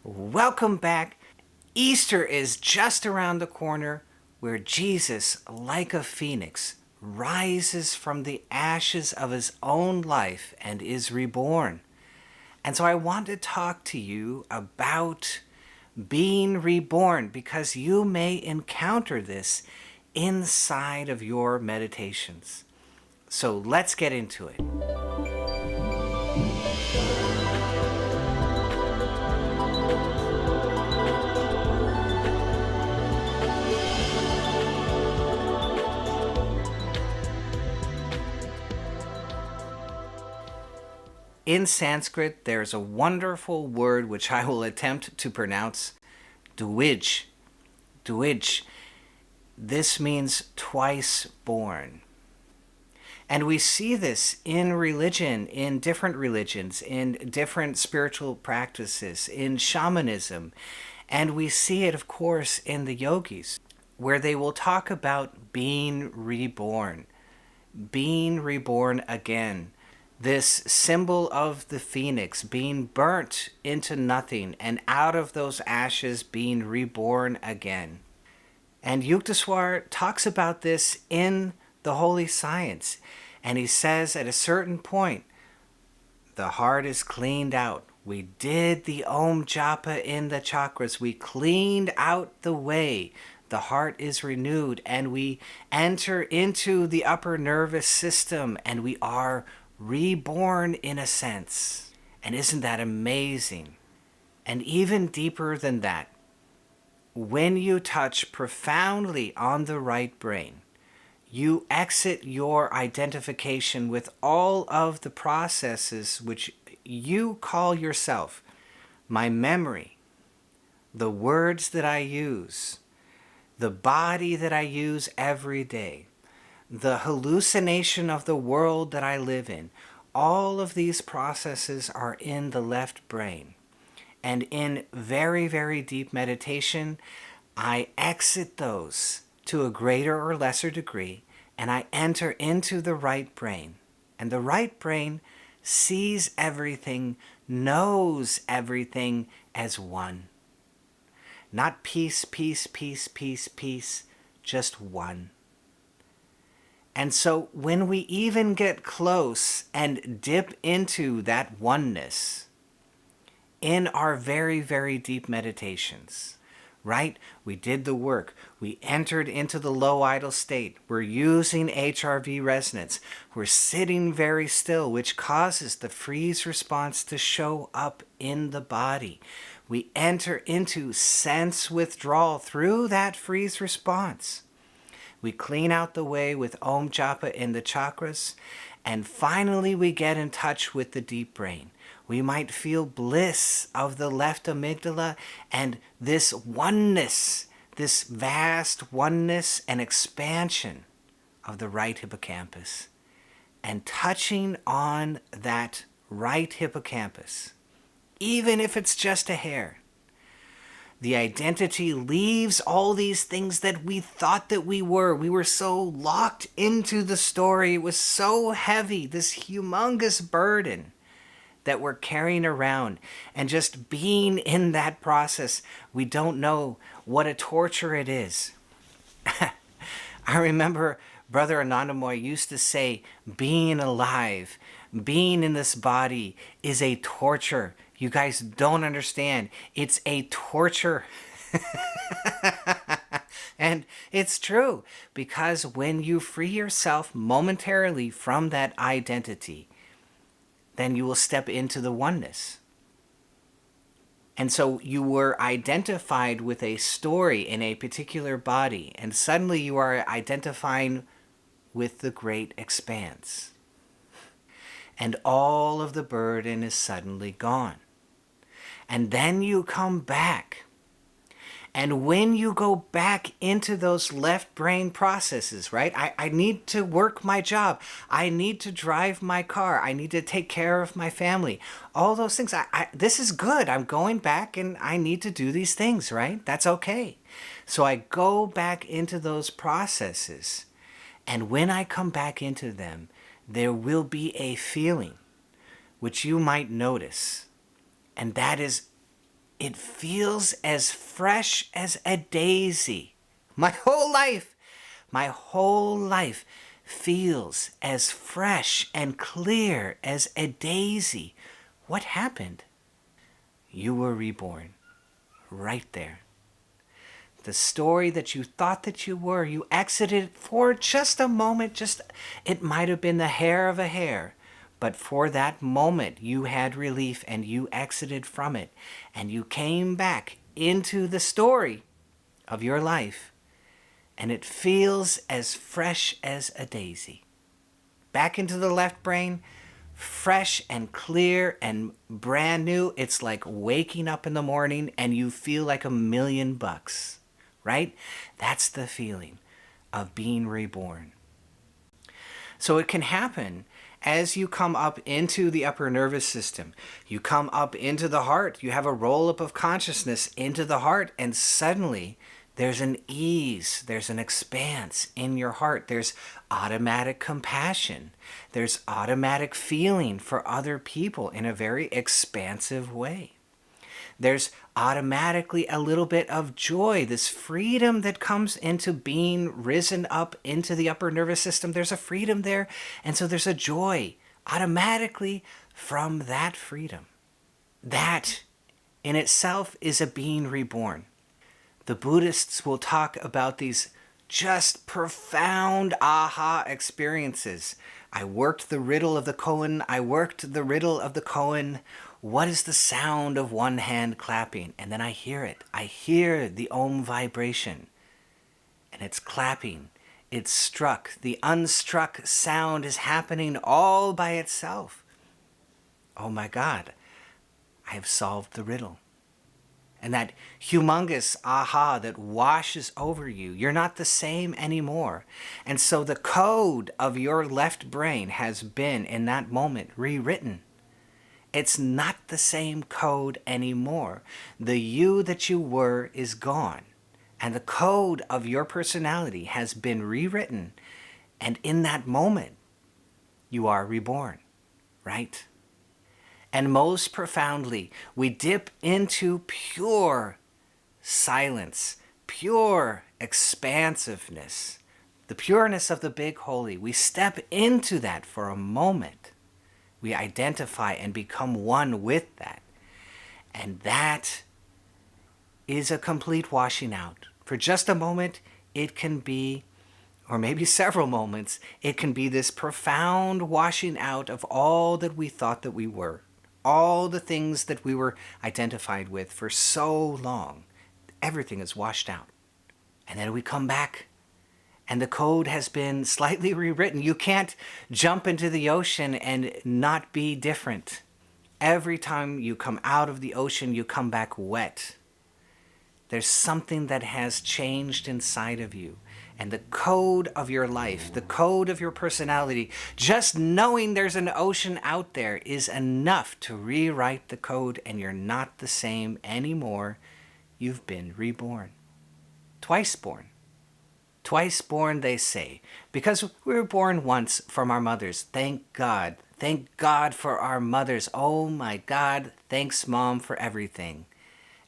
Welcome back. Easter is just around the corner where Jesus, like a phoenix, rises from the ashes of his own life and is reborn. And so I want to talk to you about being reborn because you may encounter this inside of your meditations. So let's get into it. In Sanskrit, there's a wonderful word which I will attempt to pronounce, Dwij. Dwij. This means twice born. And we see this in religion, in different religions, in different spiritual practices, in shamanism. And we see it, of course, in the yogis, where they will talk about being reborn again. This symbol of the phoenix being burnt into nothing and out of those ashes being reborn again. And Yukteswar talks about this in the Holy Science. And he says at a certain point, the heart is cleaned out. We did the Om Japa in the chakras. We cleaned out the way. The heart is renewed and we enter into the upper nervous system and we are reborn in a sense. And isn't that amazing? And even deeper than that, when you touch profoundly on the right brain, you exit your identification with all of the processes which you call yourself. My memory, the words that I use, the body that I use every day, the hallucination of the world that I live in, all of these processes are in the left brain. And in very, very deep meditation, I exit those to a greater or lesser degree, and I enter into the right brain. And the right brain sees everything, knows everything as one. Not peace, peace, peace, peace, peace, just one. And so when we even get close and dip into that oneness in our very, very deep meditations, right? We did the work. We entered into the low idle state. We're using HRV resonance. We're sitting very still, which causes the freeze response to show up in the body. We enter into sense withdrawal through that freeze response. We clean out the way with Om Japa in the chakras. And finally, we get in touch with the deep brain. We might feel bliss of the left amygdala and this oneness, this vast oneness and expansion of the right hippocampus. And touching on that right hippocampus, even if it's just a hair, the identity leaves all these things that we thought that we were. We were so locked into the story. It was so heavy, this humongous burden that we're carrying around. And just being in that process, we don't know what a torture it is. I remember Brother Anandamoy used to say, being alive, being in this body is a torture. You guys don't understand. It's a torture. And it's true, because when you free yourself momentarily from that identity, then you will step into the oneness. And so you were identified with a story in a particular body, and suddenly you are identifying with the great expanse. And all of the burden is suddenly gone. And then you come back. And when you go back into those left brain processes, right? I need to work my job. I need to drive my car. I need to take care of my family. All those things. This is good. I'm going back and I need to do these things, right? That's okay. So I go back into those processes. And when I come back into them, there will be a feeling which you might notice. And that is it feels as fresh as a daisy. My whole life feels as fresh and clear as a daisy. What happened? You were reborn right there. The story that you thought that you were, you exited for just a moment, it might have been the hair of a hair, but for that moment you had relief and you exited from it and you came back into the story of your life, and it feels as fresh as a daisy. Back into the left brain, fresh and clear and brand new. It's like waking up in the morning and you feel like $1,000,000, right? That's the feeling of being reborn. So it can happen as you come up into the upper nervous system. You come up into the heart. You have a roll-up of consciousness into the heart, and suddenly there's an ease, there's an expanse in your heart. There's automatic compassion. There's automatic feeling for other people in a very expansive way. There's automatically a little bit of joy, this freedom that comes into being risen up into the upper nervous system. There's a freedom there, and so there's a joy automatically from that freedom. That in itself is a being reborn. The Buddhists will talk about these just profound aha experiences. I worked the riddle of the koan. I worked the riddle of the koan. What is the sound of one hand clapping? And then I hear it. I hear the Om vibration. And it's clapping. It's struck. The unstruck sound is happening all by itself. Oh my God, I have solved the riddle. And that humongous aha that washes over you. You're not the same anymore. And so the code of your left brain has been, in that moment, rewritten. It's not the same code anymore. The you that you were is gone. And the code of your personality has been rewritten. And in that moment, you are reborn, right? And most profoundly, we dip into pure silence, pure expansiveness, the pureness of the big holy. We step into that for a moment. We identify and become one with that. And that is a complete washing out. For just a moment, it can be, or maybe several moments, it can be this profound washing out of all that we thought that we were. All the things that we were identified with for so long. Everything is washed out. And then we come back, and the code has been slightly rewritten. You can't jump into the ocean and not be different. Every time you come out of the ocean, you come back wet. There's something that has changed inside of you. And the code of your life, the code of your personality, just knowing there's an ocean out there is enough to rewrite the code, and you're not the same anymore. You've been reborn. Twice born. Twice born, they say, because we were born once from our mothers. Thank God. Thank God for our mothers. Oh my God, thanks, Mom, for everything.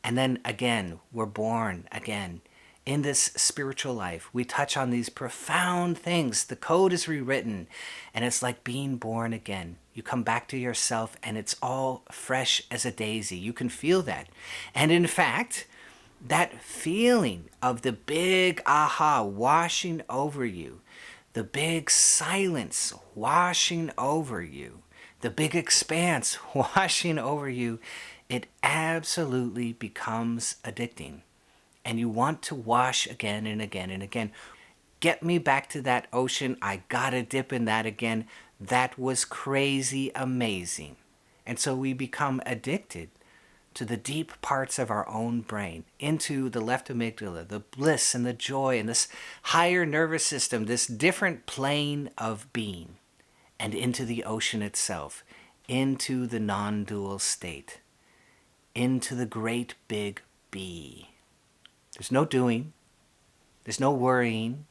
And then again, we're born again. In this spiritual life, we touch on these profound things. The code is rewritten, and it's like being born again. You come back to yourself, and it's all fresh as a daisy. You can feel that. And in fact, that feeling of the big aha washing over you, the big silence washing over you, the big expanse washing over you, it absolutely becomes addicting. And you want to wash again and again and again. Get me back to that ocean. I gotta dip in that again. That was crazy amazing. And so we become addicted to the deep parts of our own brain, into the left amygdala, the bliss and the joy and this higher nervous system, this different plane of being, and into the ocean itself, into the non-dual state, into the great big be. There's no doing. There's no worrying.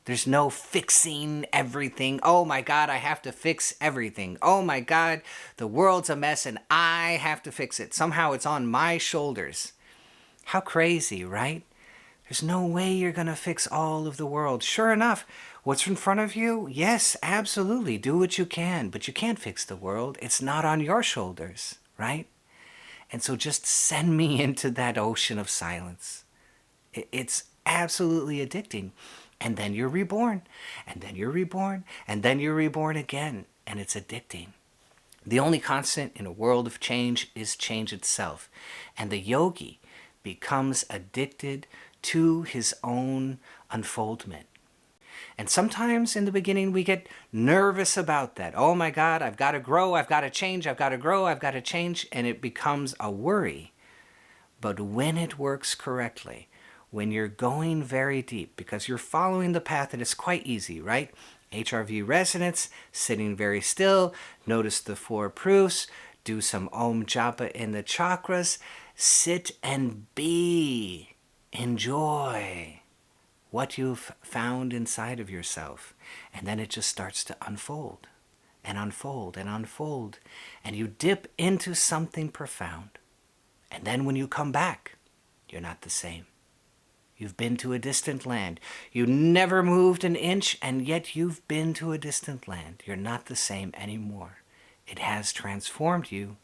There's no fixing everything. Oh my God, I have to fix everything. Oh my God, the world's a mess and I have to fix it. Somehow it's on my shoulders. How crazy, right? There's no way you're going to fix all of the world. Sure enough, what's in front of you? Yes, absolutely. Do what you can, but you can't fix the world. It's not on your shoulders, right? And so just send me into that ocean of silence. It's absolutely addicting. And then you're reborn, and then you're reborn, and then you're reborn again, and it's addicting. The only constant in a world of change is change itself. And the yogi becomes addicted to his own unfoldment. And sometimes in the beginning we get nervous about that. Oh my God, I've got to grow, I've got to change, I've got to grow, I've got to change, and it becomes a worry. But when it works correctly, when you're going very deep, because you're following the path, and it's quite easy, right? HRV resonance, sitting very still, notice the 4 proofs, do some Om Japa in the chakras, sit and be, enjoy what you've found inside of yourself. And then it just starts to unfold and unfold and unfold. And you dip into something profound. And then when you come back, you're not the same. You've been to a distant land. You never moved an inch, and yet you've been to a distant land. You're not the same anymore. It has transformed you.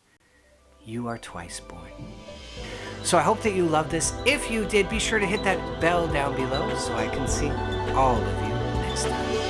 You are twice born. So I hope that you love this. If you did, be sure to hit that bell down below so I can see all of you next time.